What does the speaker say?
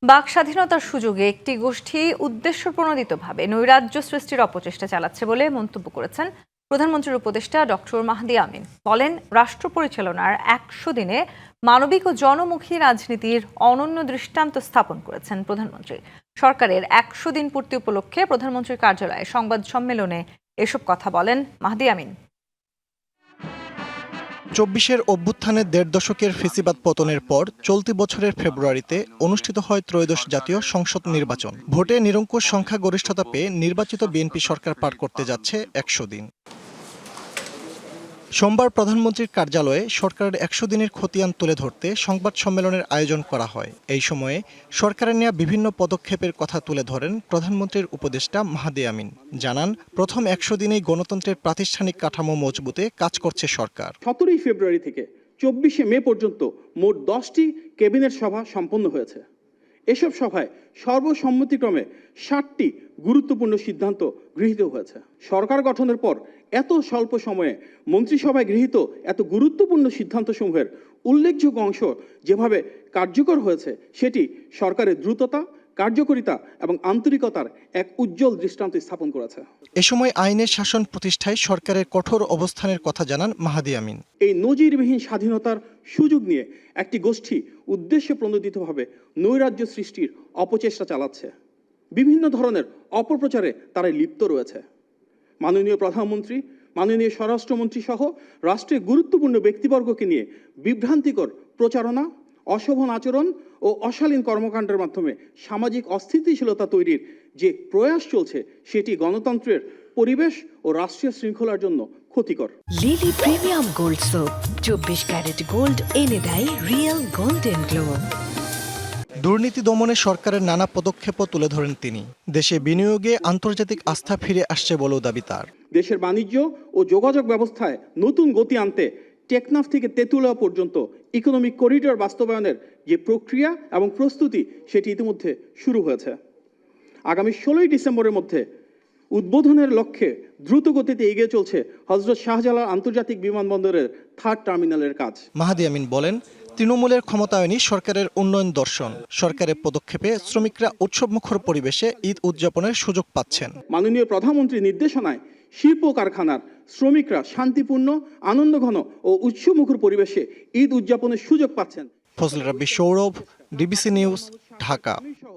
বাক স্বাধীনতার সুযোগে একটি গোষ্ঠী উদ্দেশ্যপ্রণোদিতভাবে নৈরাজ্য সৃষ্টির অপচেষ্টা চালাচ্ছে বলে মন্তব্য করেছেন প্রধানমন্ত্রীর উপদেষ্টা ডক্টর মাহদি আমিন। বলেন, রাষ্ট্র পরিচালনার ১০০ দিনে মানবিক ও জনমুখী রাজনীতির অনন্য দৃষ্টান্ত স্থাপন করেছেন প্রধানমন্ত্রী। সরকারের ১০০ দিন পূর্তি উপলক্ষে প্রধানমন্ত্রীর কার্যালয়ে সংবাদ সম্মেলনে এসব কথা বলেন মাহদি আমিন। ২৪-এর অভ্যুত্থানের দেড় দশকের ফেসিবাদ পতনের পর চলতি বছরের ফেব্রুয়ারিতে অনুষ্ঠিত হয় ত্রয়োদশ জাতীয় সংসদ নির্বাচন। ভোটে নিরঙ্কুশ সংখ্যাগরিষ্ঠতা পেয়ে নির্বাচিত বিএনপি সরকার পার করতে যাচ্ছে ১০০ দিন। সোমবার প্রধানমন্ত্রীর কার্যালয়ে সরকারের ১০০ দিনের খতিয়ান তুলে ধরতে সংবাদ সম্মেলনের আয়োজন করা হয়। এই সময়ে সরকারের নেওয়া বিভিন্ন পদক্ষেপের কথা তুলে ধরেন প্রধানমন্ত্রীর উপদেষ্টা মাহদি আমিন। জানান, প্রথম ১০০ দিনেই গণতন্ত্রের প্রাতিষ্ঠানিক কাঠামো মজবুতে কাজ করছে সরকার। ১৭ ফেব্রুয়ারি থেকে ২৪শে মে পর্যন্ত মোট ১০টি ক্যাবিনেট সভা সম্পন্ন হয়েছে। এসব সভায় সর্বসম্মতিক্রমে ৬০টি গুরুত্বপূর্ণ সিদ্ধান্ত গৃহীত হয়েছে। সরকার গঠনের পর এত স্বল্প সময়ে মন্ত্রিসভায় গৃহীত এত গুরুত্বপূর্ণ সিদ্ধান্তসমূহের উল্লেখযোগ্য অংশ যেভাবে কার্যকর হয়েছে, সেটি সরকারের দ্রুততা, কার্যকারিতা এবং আন্তরিকতার এক উজ্জ্বল দৃষ্টান্ত স্থাপন করেছে। এ সময় আইনের শাসন প্রতিষ্ঠায় সরকারের কঠোর অবস্থানের কথা জানান মাহদি আমিন। এই নজিরবিহীন স্বাধীনতার সুযোগ নিয়ে একটি গোষ্ঠী উদ্দেশ্যপ্রণোদিতভাবে নৈরাজ্য সৃষ্টির অপচেষ্টা চালাচ্ছে। বিভিন্ন ধরনের অপপ্রচারে তারা লিপ্ত রয়েছে। মাননীয় প্রধানমন্ত্রী, মাননীয় স্বরাষ্ট্রমন্ত্রী সহ রাষ্ট্রের গুরুত্বপূর্ণ ব্যক্তিবর্গকে নিয়ে বিভ্রান্তিকর প্রচারণা, অশোভন আচরণ ও অশালীন কর্মকাণ্ডের মাধ্যমে সামাজিক অস্থিতিশীলতা তৈরির যে প্রয়াস চলছে, সেটি গণতন্ত্রের পরিবেশ ও রাষ্ট্রীয় শৃঙ্খলার জন্য ক্ষতিকর। Lily premium gold soap ২৪ carat gold এনে দেয় রিয়েল গোল্ডেন গ্লো। দুর্নীতি দমনে সরকারের নানা পদক্ষেপও তুলে ধরেন তিনি। দেশে বিনিয়োগে আন্তর্জাতিক আস্থা ফিরে আসছে বলেও দাবি তার। দেশের বাণিজ্য ও যোগাযোগ ব্যবস্থায় নতুন গতি আনতে টেকনাফ থেকে তেঁতুলিয়া পর্যন্ত ইকোনমিক করিডোর বাস্তবায়নের যে প্রক্রিয়া এবং প্রস্তুতি, সেটি ইতিমধ্যে শুরু হয়েছে। আগামী ১৬ই ডিসেম্বরের মধ্যে উদ্বোধনের লক্ষ্যে দ্রুত গতিতে এগিয়ে চলছে হযরত শাহজালাল আন্তর্জাতিক বিমানবন্দরের 3rd টার্মিনালের কাজ। মাহদি আমিন বলেন, তৃণমূলের ক্ষমতায়নই সরকারের উন্নয়ন দর্শন। সরকারের পদক্ষেপে শ্রমিকরা উৎসবমুখর পরিবেশে ঈদ উদযাপনের সুযোগ পাচ্ছেন। মাননীয় প্রধানমন্ত্রীর নির্দেশনায় শিল্প কারখানার শ্রমিকরা শান্তিপূর্ণ, আনন্দঘন ও উৎসবমুখর পরিবেশে ঈদ উদযাপনের সুযোগ পাচ্ছেন। ফজলে রাব্বি সৌরভ, ডিবিসি নিউজ, ঢাকা।